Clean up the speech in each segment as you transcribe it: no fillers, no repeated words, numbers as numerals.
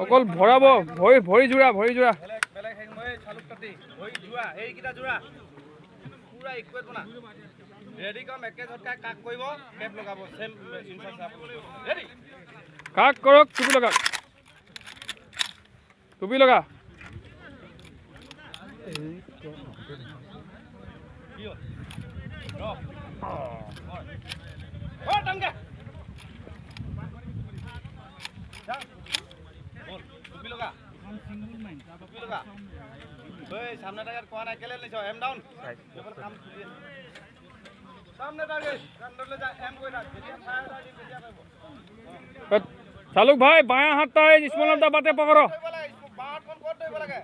অকল ভৰাব ভৰি যোৰা বেলেগ হেং মই চালুক কাটি ভৰি যোৰা এইকেইটা যোৰা পুৰা ইকুৱেট বনা ৰেডি কম একে ঝটকাই কাক কৰিব কেপ লগাব সেম ইনচাৰ্জ ৰেডি কাক কৰক টুপি লগা सामने टारगेट कोण आहे केले नाही एम डाऊन काम सामने टारगेट कंट्रोल ले जा एम कोई ना जेतिया फायर आडी जेतिया पाइबो চালুক ভাই বায়া হাতটা এই স্মলন দা বাতে পকড়ো বাট কোন কোড দেব লাগে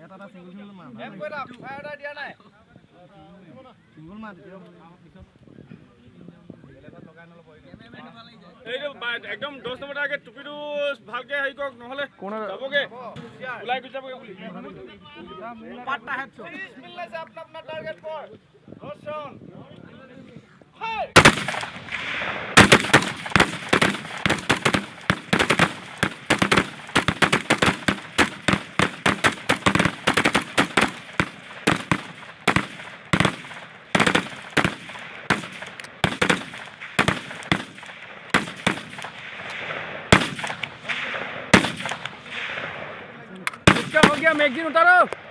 এটা সিঙ্গল মার এম কইরা ফায়ার আইডিয়া নাই সিঙ্গল মার দিও একদম 10 নম্বৰ আগে টুপিটো ভালকে হেই কক নহলে যাবগে উলাই গৈ যাবগে বুলি পাটটা হেডশট বিসমিল্লাহ से अपना अपना टारगेट पर रोशन हाय हो गया मैगजीन उतारो